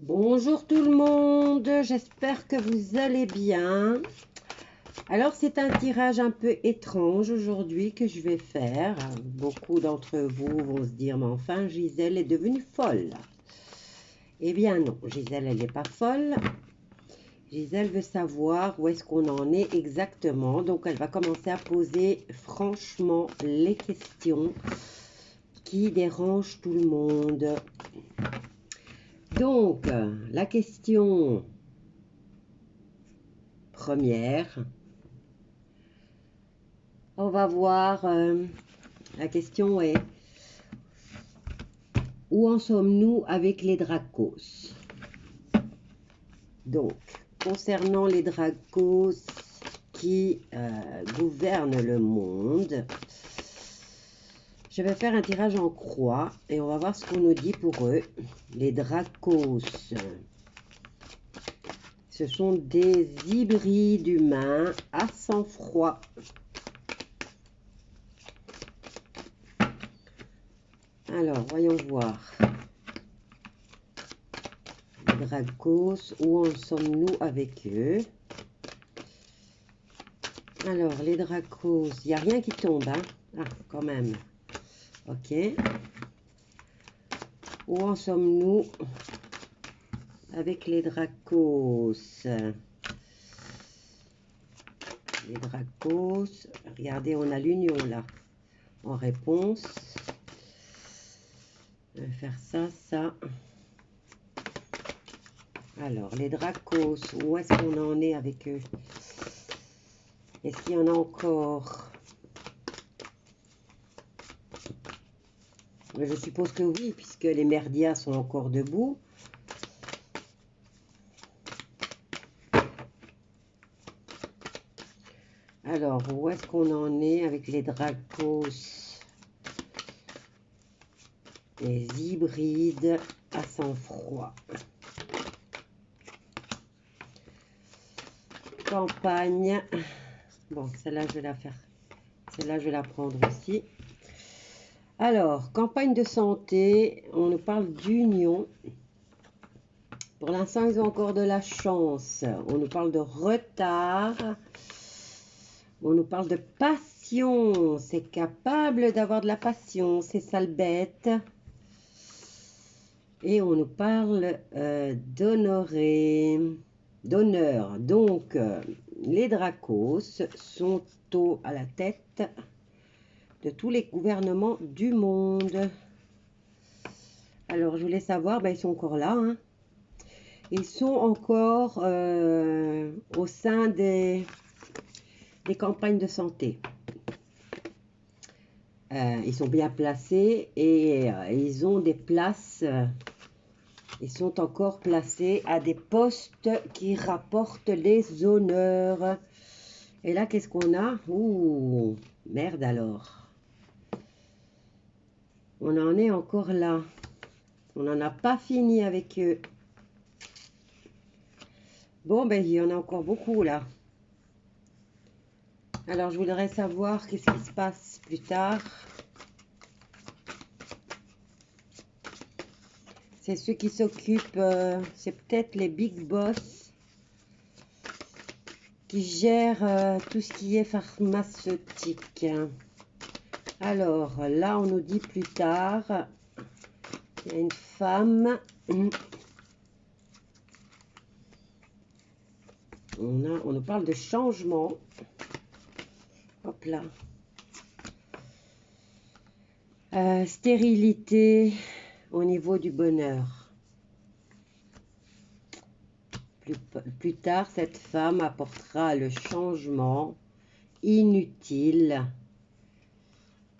Bonjour tout le monde, j'espère que vous allez bien. Alors c'est un tirage un peu étrange aujourd'hui que je vais faire. Beaucoup d'entre vous vont se dire, mais enfin Gisèle est devenue folle. Eh bien non, Gisèle elle n'est pas folle. Gisèle veut savoir où est-ce qu'on en est exactement. Donc elle va commencer à poser franchement les questions qui dérangent tout le monde. Donc, la question première, on va voir, la question est, où en sommes-nous avec les Dracos? Donc, concernant les Dracos qui gouvernent le monde, je vais faire un tirage en croix et on va voir ce qu'on nous dit pour eux. Les Dracos, ce sont des hybrides humains à sang-froid. Alors, voyons voir. Les Dracos, où en sommes-nous avec eux? Alors, les Dracos, il n'y a rien qui tombe, hein? Ah, quand même. Ok. Où en sommes-nous avec les Dracos? Les Dracos, regardez, on a l'union là. En réponse, je vais faire ça, ça. Alors, les Dracos, où est-ce qu'on en est avec eux? Est-ce qu'il y en a encore? Je suppose que oui, puisque les Merdias sont encore debout. Alors, où est-ce qu'on en est avec les Dracos? Les hybrides à sang-froid. Campagne. Bon, celle-là, je vais la faire. Celle-là, je vais la prendre aussi. Alors, campagne de santé. On nous parle d'union. Pour l'instant, ils ont encore de la chance. On nous parle de retard. On nous parle de passion. C'est capable d'avoir de la passion. C'est sale bête. Et on nous parle d'honorer. D'honneur. Donc, les Dracos sont à la tête de tous les gouvernements du monde. Alors, je voulais savoir, ben, ils sont encore là. Hein. Ils sont encore au sein des campagnes de santé. Ils sont bien placés et ils ont des places. Ils sont encore placés à des postes qui rapportent les honneurs. Et là, qu'est-ce qu'on a? Ouh, merde alors. On en est encore là. On n'en a pas fini avec eux. Bon, ben, il y en a encore beaucoup là. Alors, je voudrais savoir qu'est-ce qui se passe plus tard. C'est ceux qui s'occupent, c'est peut-être les big boss qui gèrent tout ce qui est pharmaceutique. Alors, là, on nous dit plus tard, il y a une femme. On nous parle de changement. Hop là. Stérilité au niveau du bonheur. Plus tard, cette femme apportera le changement inutile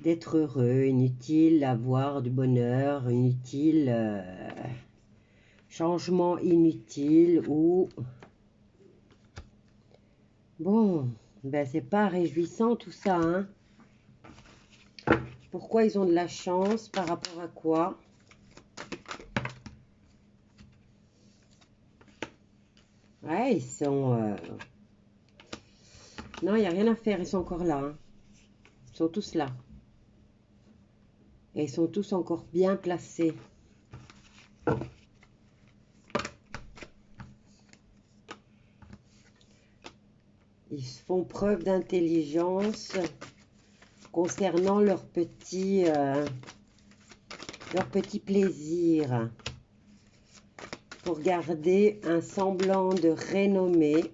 d'être heureux, inutile d'avoir du bonheur, inutile, changement inutile ou... Bon, ben c'est pas réjouissant tout ça, hein. Pourquoi ils ont de la chance? Par rapport à quoi? Ouais, ils sont... Non, il n'y a rien à faire, ils sont encore là. Hein. Ils sont tous là. Et ils sont tous encore bien placés. Ils font preuve d'intelligence concernant leur petit plaisir pour garder un semblant de renommée.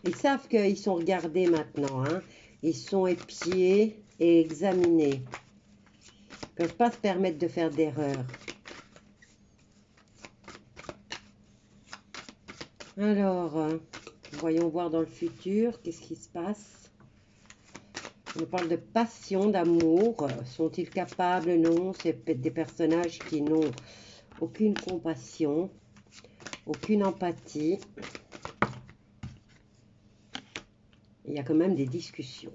Ils savent qu'ils sont regardés maintenant, hein. Ils sont épiés et examinés. Ils ne peuvent pas se permettre de faire d'erreur. Alors, voyons voir dans le futur, qu'est-ce qui se passe. On parle de passion, d'amour. Sont-ils capables? Non, c'est peut-être des personnages qui n'ont aucune compassion, aucune empathie. Il y a quand même des discussions.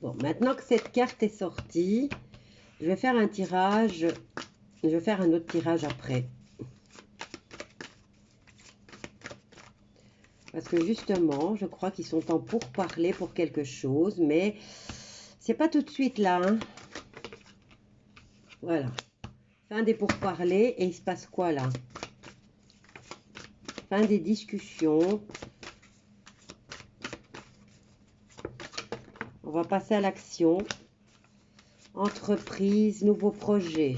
Bon, maintenant que cette carte est sortie, je vais faire un tirage. Je vais faire un autre tirage après. Parce que justement, je crois qu'ils sont en pourparlers pour quelque chose, mais c'est pas tout de suite là, hein. Voilà. Fin des pourparlers et il se passe quoi là? Fin des discussions. On va passer à l'action. Entreprise, nouveau projet.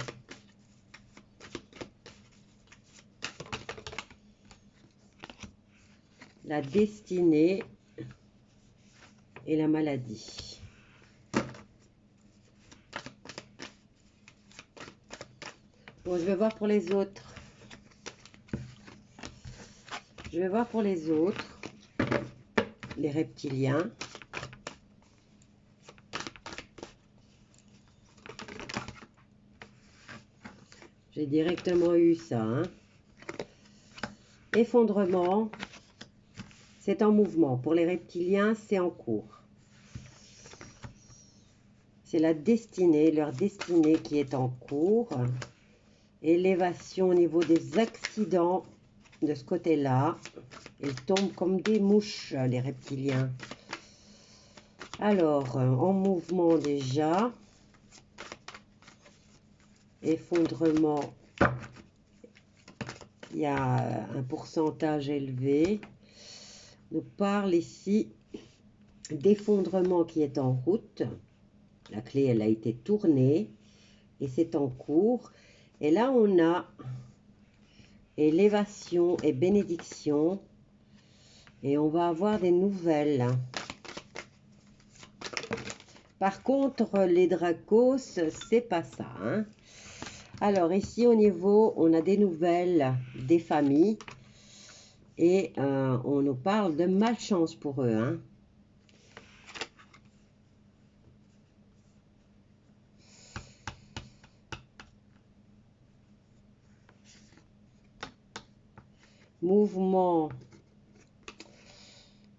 La destinée et la maladie. Bon, je vais voir pour les autres. Je vais voir pour les autres. Les reptiliens. J'ai directement eu ça, hein. Effondrement. C'est en mouvement. Pour les reptiliens, c'est en cours. C'est la destinée, leur destinée qui est en cours. Élévation au niveau des accidents de ce côté-là. Ils tombent comme des mouches, les reptiliens. Alors, en mouvement déjà. Effondrement. Il y a un pourcentage élevé. On nous parle ici d'effondrement qui est en route. La clé, elle a été tournée et c'est en cours. Et là, on a élévation et bénédiction. Et on va avoir des nouvelles. Par contre, les Dracos, c'est pas ça, hein. Alors, ici, au niveau, on a des nouvelles des familles. Et on nous parle de malchance pour eux, hein. Mouvement,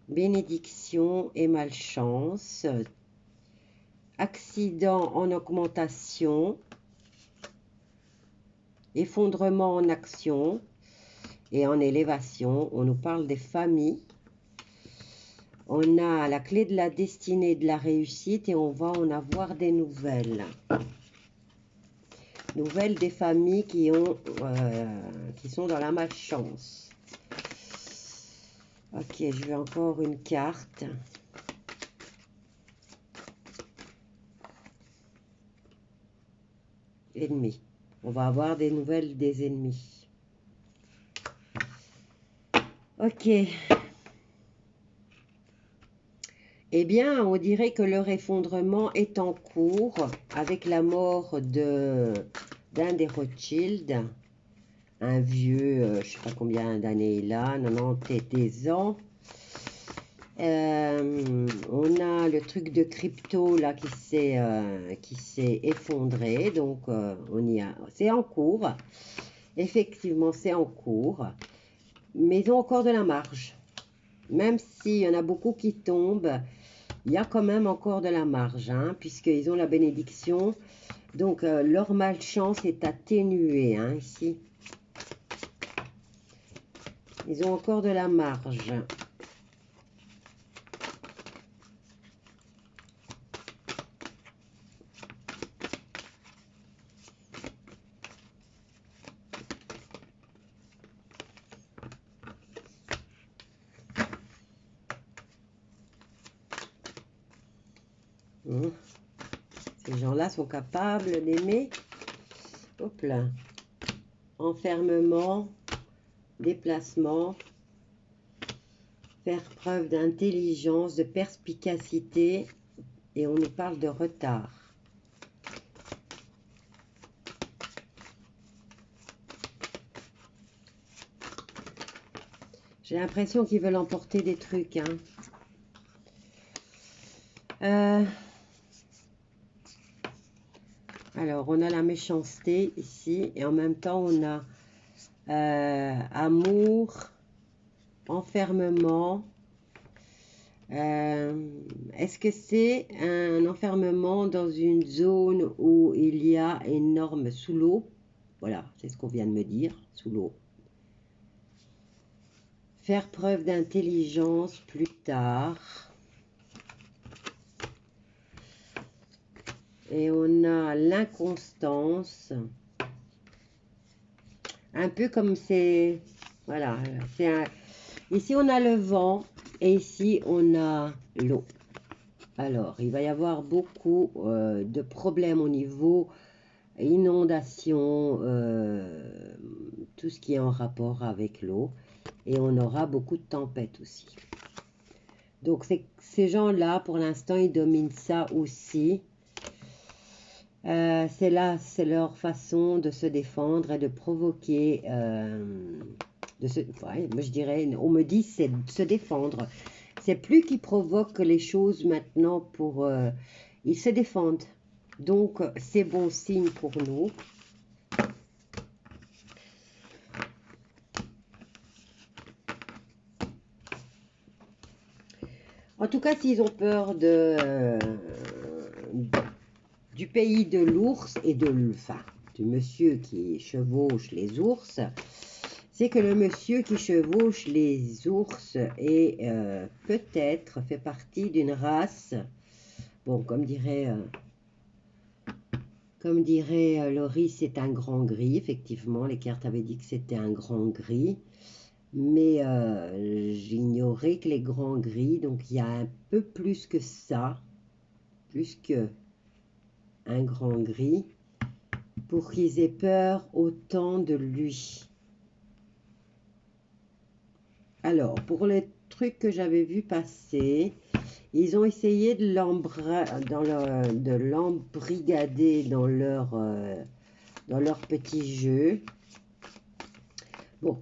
bénédiction et malchance. Accident en augmentation. Effondrement en action. Et en élévation, on nous parle des familles. On a la clé de la destinée, de la réussite et on va en avoir des nouvelles. Nouvelles des familles qui sont dans la malchance. Ok, je vais encore une carte. Ennemis. On va avoir des nouvelles des ennemis. Ok. Eh bien, on dirait que leur effondrement est en cours avec la mort d'un des Rothschild, un vieux, je ne sais pas combien d'années il a, 90 ans. On a le truc de crypto là qui s'est effondré, donc c'est en cours. Effectivement, c'est en cours, mais ils ont encore de la marge. Même s'il y en a beaucoup qui tombent, il y a quand même encore de la marge, hein, puisqu'ils ont la bénédiction. Donc, leur malchance est atténuée, hein, ici. Ils ont encore de la marge. Hein. Ces gens-là sont capables d'aimer. Hop là. Enfermement, déplacement, faire preuve d'intelligence, de perspicacité, et on nous parle de retard. J'ai l'impression qu'ils veulent emporter des trucs. Alors, on a la méchanceté ici, et en même temps, on a amour, enfermement. Est-ce que c'est un enfermement dans une zone où il y a énorme sous l'eau? Voilà, c'est ce qu'on vient de me dire, sous l'eau. Faire preuve d'intelligence plus tard. Et on a l'inconstance. Un peu comme c'est... Voilà, ici on a le vent et ici on a l'eau. Alors, il va y avoir beaucoup de problèmes au niveau inondation, tout ce qui est en rapport avec l'eau. Et on aura beaucoup de tempêtes aussi. Donc, ces gens-là, pour l'instant, ils dominent ça aussi. C'est leur façon de se défendre et de provoquer, ouais, moi je dirais, on me dit c'est de se défendre. C'est plus qu'ils provoquent les choses maintenant pour, ils se défendent. Donc c'est bon signe pour nous. En tout cas, s'ils ont peur du pays de l'ours et du monsieur qui chevauche les ours, c'est que le monsieur qui chevauche les ours est peut-être fait partie d'une race, bon, comme dirait Laurie, c'est un grand gris, effectivement, les cartes avaient dit que c'était un grand gris, mais j'ignorais que les grands gris, donc il y a un peu plus que ça, plus que un grand gris, pour qu'ils aient peur autant de lui. Alors, pour les trucs que j'avais vu passer, ils ont essayé de l'embrigader dans leur petit jeu. Bon,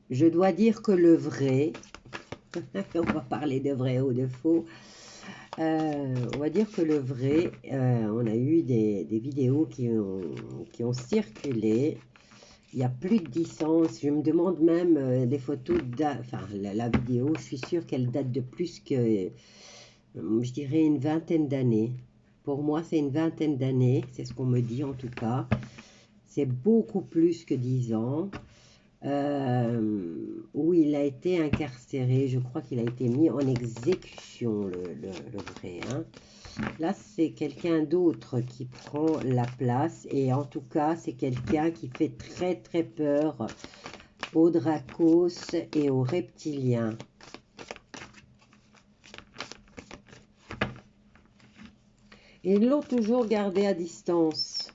je dois dire que le vrai, on va parler de vrai ou de faux, on va dire que le vrai, on a eu des vidéos qui ont circulé. Il y a plus de 10 ans, je me demande même des photos, enfin la vidéo, je suis sûre qu'elle date de plus que, je dirais, une vingtaine d'années. Pour moi, c'est une vingtaine d'années, c'est ce qu'on me dit en tout cas. C'est beaucoup plus que 10 ans, où il a été incarcéré. Je crois qu'il a été mis en exécution, le vrai, hein. Là, c'est quelqu'un d'autre qui prend la place. Et en tout cas, c'est quelqu'un qui fait très, très peur aux dracos et aux reptiliens. Ils l'ont toujours gardé à distance.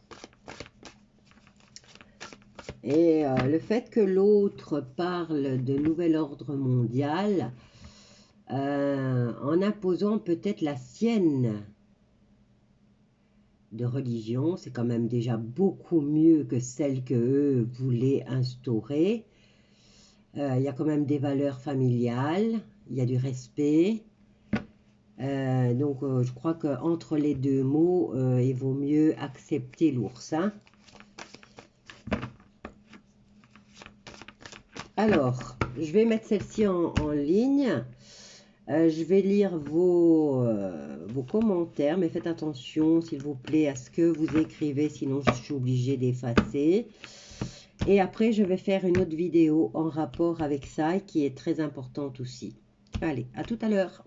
Et le fait que l'autre parle de nouvel ordre mondial, en imposant peut-être la sienne de religion, c'est quand même déjà beaucoup mieux que celle que eux voulaient instaurer. Il y a quand même des valeurs familiales, il y a du respect. Donc je crois qu'entre les deux mots, il vaut mieux accepter l'ours. Hein. Alors, je vais mettre celle-ci en ligne. Je vais lire vos commentaires, mais faites attention, s'il vous plaît, à ce que vous écrivez, sinon je suis obligée d'effacer. Et après, je vais faire une autre vidéo en rapport avec ça, qui est très importante aussi. Allez, à tout à l'heure.